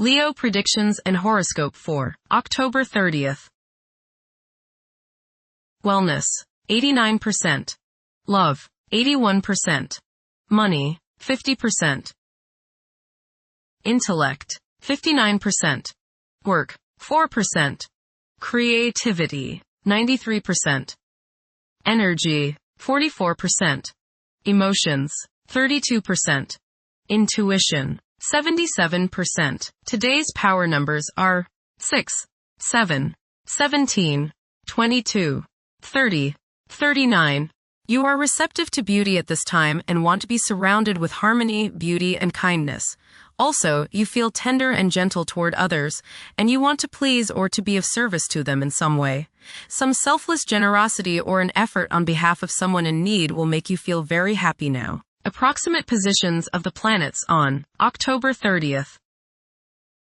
Leo predictions and horoscope for October 30th. Wellness, 89%. Love, 81%. Money, 50%. Intellect, 59%. Work, 4%. Creativity, 93%. Energy, 44%. Emotions, 32%. Intuition, 77%. Today's power numbers are 6, 7, 17, 22, 30, 39. You are receptive to beauty at this time and want to be surrounded with harmony, beauty, and kindness. Also, you feel tender and gentle toward others, and you want to please or to be of service to them in some way. Some selfless generosity or an effort on behalf of someone in need will make you feel very happy now. Approximate positions of the planets on October 30th.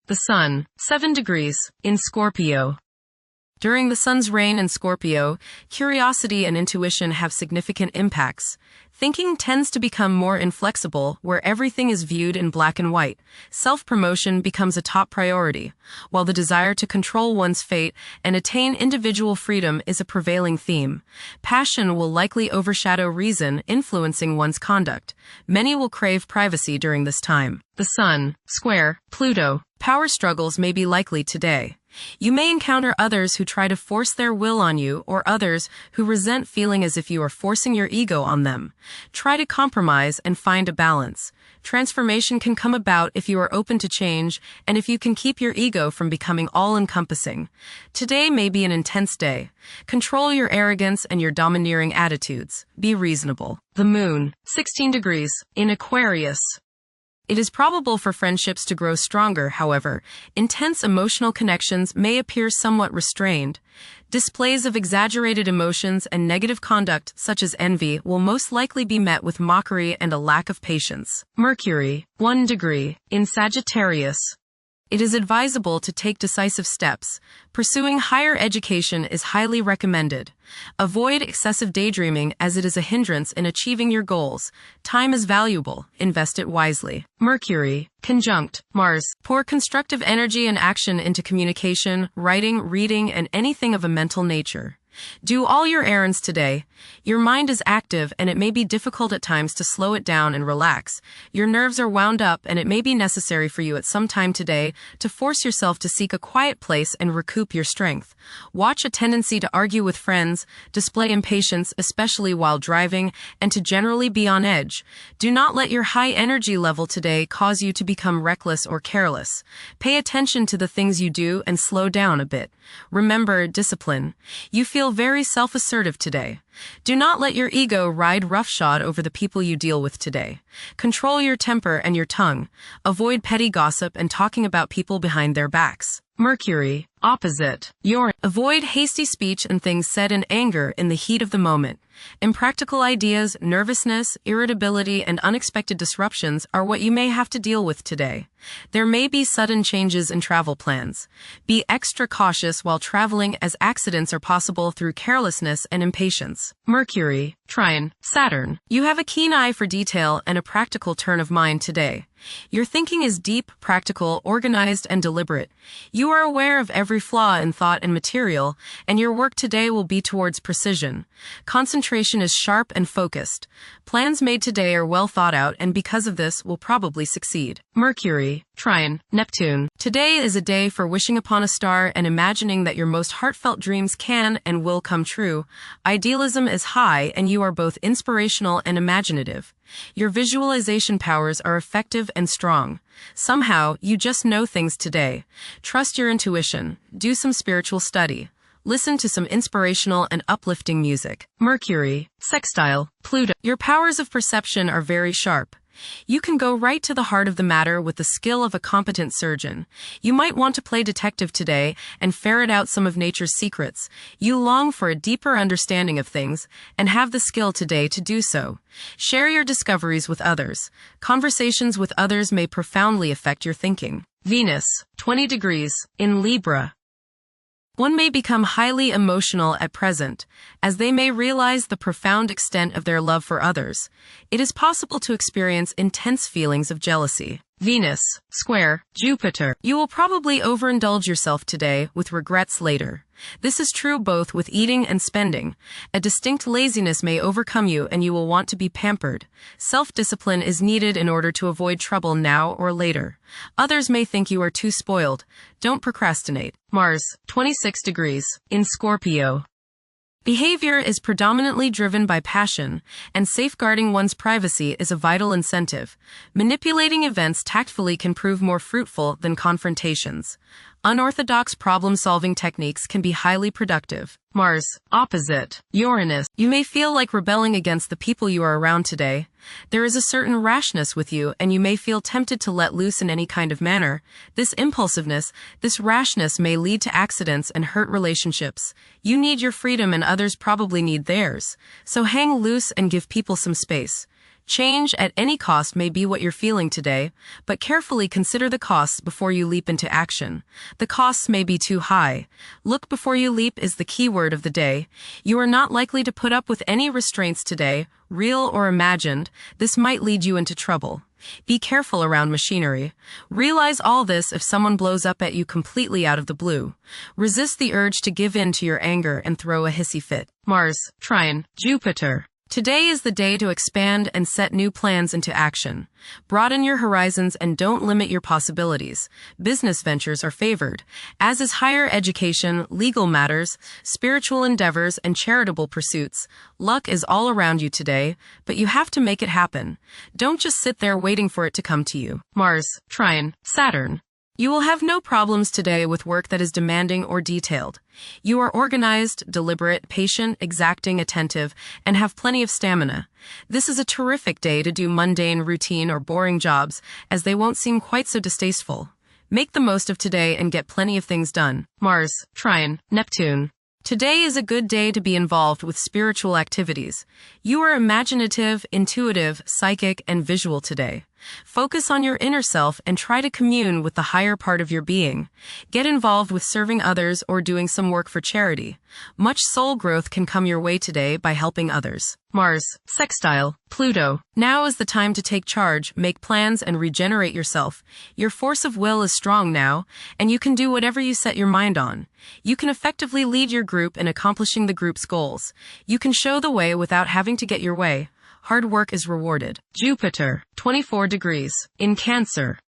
The Sun, 7 degrees, in Scorpio. During the Sun's reign in Scorpio, curiosity and intuition have significant impacts. Thinking tends to become more inflexible, where everything is viewed in black and white. Self-promotion becomes a top priority, while the desire to control one's fate and attain individual freedom is a prevailing theme. Passion will likely overshadow reason, influencing one's conduct. Many will crave privacy during this time. The Sun, square, Pluto. Power struggles may be likely today. You may encounter others who try to force their will on you or others who resent feeling as if you are forcing your ego on them. Try to compromise and find a balance. Transformation can come about if you are open to change and if you can keep your ego from becoming all-encompassing. Today may be an intense day. Control your arrogance and your domineering attitudes. Be reasonable. The Moon, 16 degrees, in Aquarius. It is probable for friendships to grow stronger, however. Intense emotional connections may appear somewhat restrained. Displays of exaggerated emotions and negative conduct, such as envy, will most likely be met with mockery and a lack of patience. Mercury, 1 degree, in Sagittarius. It is advisable to take decisive steps. Pursuing higher education is highly recommended. Avoid excessive daydreaming as it is a hindrance in achieving your goals. Time is valuable. Invest it wisely. Mercury, conjunct Mars. Pour constructive energy and action into communication, writing, reading, and anything of a mental nature. Do all your errands today. Your mind is active and it may be difficult at times to slow it down and relax. Your nerves are wound up and it may be necessary for you at some time today to force yourself to seek a quiet place and recoup your strength. Watch a tendency to argue with friends, display impatience, especially while driving, and to generally be on edge. Do not let your high energy level today cause you to become reckless or careless. Pay attention to the things you do and slow down a bit. Remember discipline. You feel very self-assertive today. Do not let your ego ride roughshod over the people you deal with today. Control your temper and your tongue. Avoid petty gossip and talking about people behind their backs. Mercury, opposite Uranus. Avoid hasty speech and things said in anger in the heat of the moment. Impractical ideas, nervousness, irritability, and unexpected disruptions are what you may have to deal with today. There may be sudden changes in travel plans. Be extra cautious while traveling as accidents are possible through carelessness and impatience. Mercury, trine Saturn. You have a keen eye for detail and a practical turn of mind today. Your thinking is deep, practical, organized, and deliberate. You are aware of every flaw in thought and material, and your work today will be towards precision. Concentration is sharp and focused. Plans made today are well thought out and because of this will probably succeed. Mercury, trine Neptune. Today is a day for wishing upon a star and imagining that your most heartfelt dreams can and will come true. Idealism is high and you are both inspirational and imaginative. Your visualization powers are effective and strong. Somehow, you just know things today. Trust your intuition. Do some spiritual study. Listen to some inspirational and uplifting music. Mercury, sextile Pluto. Your powers of perception are very sharp. You can go right to the heart of the matter with the skill of a competent surgeon. You might want to play detective today and ferret out some of nature's secrets. You long for a deeper understanding of things and have the skill today to do so. Share your discoveries with others. Conversations with others may profoundly affect your thinking. Venus, 20 degrees, in Libra. One may become highly emotional at present, as they may realize the profound extent of their love for others. It is possible to experience intense feelings of jealousy. Venus, square, Jupiter. You will probably overindulge yourself today with regrets later. This is true both with eating and spending. A distinct laziness may overcome you and you will want to be pampered. Self-discipline is needed in order to avoid trouble now or later. Others may think you are too spoiled. Don't procrastinate. Mars, 26 degrees, in Scorpio. Behavior is predominantly driven by passion, and safeguarding one's privacy is a vital incentive. Manipulating events tactfully can prove more fruitful than confrontations. Unorthodox problem-solving techniques can be highly productive. Mars, opposite, Uranus. You may feel like rebelling against the people you are around today. There is a certain rashness with you, and you may feel tempted to let loose in any kind of manner. This impulsiveness, this rashness may lead to accidents and hurt relationships. You need your freedom and others probably need theirs. So hang loose and give people some space. Change at any cost may be what you're feeling today, but carefully consider the costs before you leap into action. The costs may be too high. Look before you leap is the key word of the day. You are not likely to put up with any restraints today, real or imagined. This might lead you into trouble. Be careful around machinery. Realize all this if someone blows up at you completely out of the blue. Resist the urge to give in to your anger and throw a hissy fit. Mars, trine, Jupiter. Today is the day to expand and set new plans into action. Broaden your horizons and don't limit your possibilities. Business ventures are favored, as is higher education, legal matters, spiritual endeavors, and charitable pursuits. Luck is all around you today, but you have to make it happen. Don't just sit there waiting for it to come to you. Mars, trine, Saturn. You will have no problems today with work that is demanding or detailed. You are organized, deliberate, patient, exacting, attentive, and have plenty of stamina. This is a terrific day to do mundane, routine, or boring jobs, as they won't seem quite so distasteful. Make the most of today and get plenty of things done. Mars, trine, Neptune. Today is a good day to be involved with spiritual activities. You are imaginative, intuitive, psychic, and visual today. Focus on your inner self and try to commune with the higher part of your being. Get involved with serving others or doing some work for charity. Much soul growth can come your way today by helping others. Mars, sextile, Pluto. Now is the time to take charge, make plans, and regenerate yourself. Your force of will is strong now, and you can do whatever you set your mind on. You can effectively lead your group in accomplishing the group's goals. You can show the way without having to get your way. Hard work is rewarded. Jupiter, 24 degrees, in Cancer.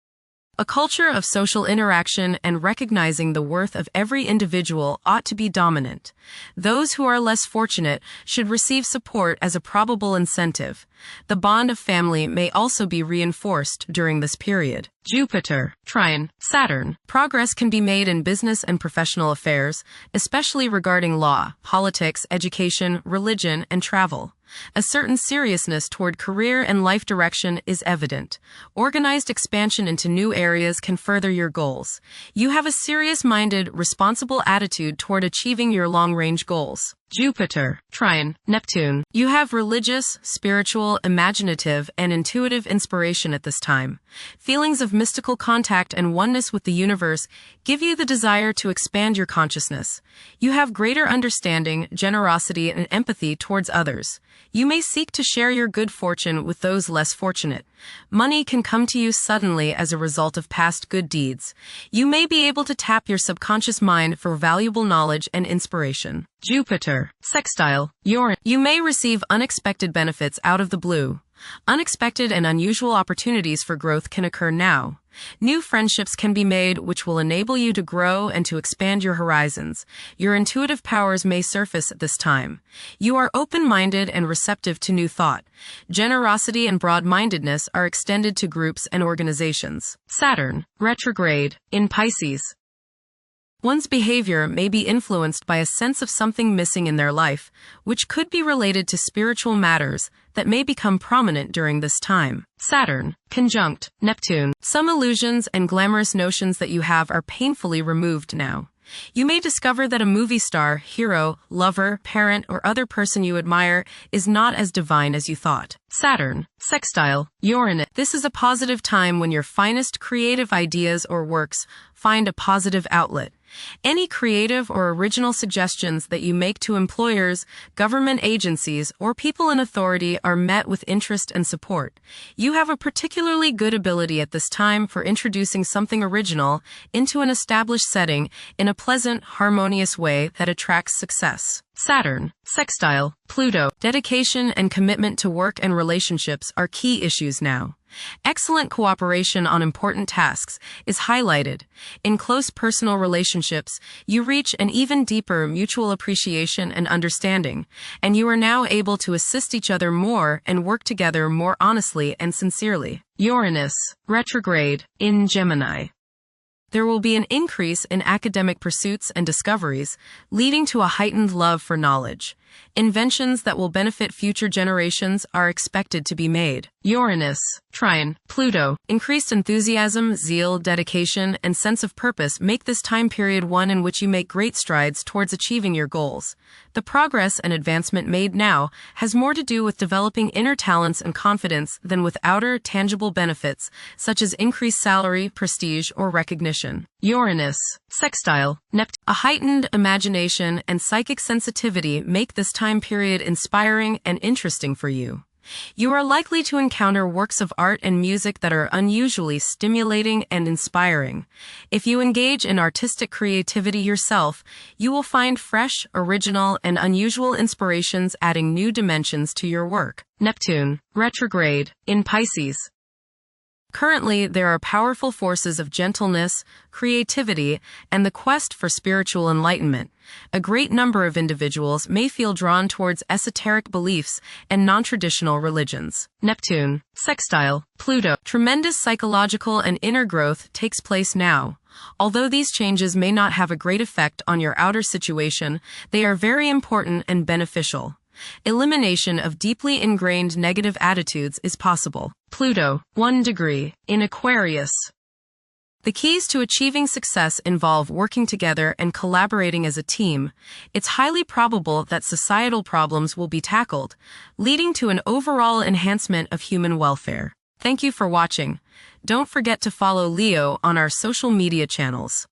A culture of social interaction and recognizing the worth of every individual ought to be dominant. Those who are less fortunate should receive support as a probable incentive. The bond of family may also be reinforced during this period. Jupiter, trine, Saturn. Progress can be made in business and professional affairs, especially regarding law, politics, education, religion, and travel. A certain seriousness toward career and life direction is evident. Organized expansion into new areas can further your goals. You have a serious-minded, responsible attitude toward achieving your long-range goals. Jupiter, trine, Neptune. You have religious, spiritual, imaginative, and intuitive inspiration at this time. Feelings of mystical contact and oneness with the universe give you the desire to expand your consciousness. You have greater understanding, generosity, and empathy towards others. You may seek to share your good fortune with those less fortunate. Money can come to you suddenly as a result of past good deeds. You may be able to tap your subconscious mind for valuable knowledge and inspiration. Jupiter, sextile, Uranus. You may receive unexpected benefits out of the blue. Unexpected and unusual opportunities for growth can occur now. New friendships can be made which will enable you to grow and to expand your horizons. Your intuitive powers may surface at this time. You are open-minded and receptive to new thought. Generosity and broad-mindedness are extended to groups and organizations. Saturn, retrograde, in Pisces. One's behavior may be influenced by a sense of something missing in their life, which could be related to spiritual matters that may become prominent during this time. Saturn, conjunct Neptune. Some illusions and glamorous notions that you have are painfully removed now. You may discover that a movie star, hero, lover, parent, or other person you admire is not as divine as you thought. Saturn, sextile, Uranus. This is a positive time when your finest creative ideas or works find a positive outlet. Any creative or original suggestions that you make to employers, government agencies, or people in authority are met with interest and support. You have a particularly good ability at this time for introducing something original into an established setting in a pleasant, harmonious way that attracts success. Saturn, sextile, Pluto. Dedication and commitment to work and relationships are key issues now. Excellent cooperation on important tasks is highlighted. In close personal relationships, you reach an even deeper mutual appreciation and understanding, and you are now able to assist each other more and work together more honestly and sincerely. Uranus, retrograde, in Gemini. There will be an increase in academic pursuits and discoveries, leading to a heightened love for knowledge. Inventions that will benefit future generations are expected to be made. Uranus, trine, Pluto. Increased enthusiasm, zeal, dedication, and sense of purpose make this time period one in which you make great strides towards achieving your goals. The progress and advancement made now has more to do with developing inner talents and confidence than with outer, tangible benefits, such as increased salary, prestige, or recognition. Uranus, sextile, Neptune. A heightened imagination and psychic sensitivity make this time period inspiring and interesting for you. You are likely to encounter works of art and music that are unusually stimulating and inspiring. If you engage in artistic creativity yourself, you will find fresh, original, and unusual inspirations adding new dimensions to your work. Neptune, retrograde, in Pisces. Currently, there are powerful forces of gentleness, creativity, and the quest for spiritual enlightenment. A great number of individuals may feel drawn towards esoteric beliefs and non-traditional religions. Neptune, sextile, Pluto. Tremendous psychological and inner growth takes place now. Although these changes may not have a great effect on your outer situation, they are very important and beneficial. Elimination of deeply ingrained negative attitudes is possible. Pluto, 1 degree, in Aquarius. The keys to achieving success involve working together and collaborating as a team. It's highly probable that societal problems will be tackled, leading to an overall enhancement of human welfare. Thank you for watching. Don't forget to follow Leo on our social media channels.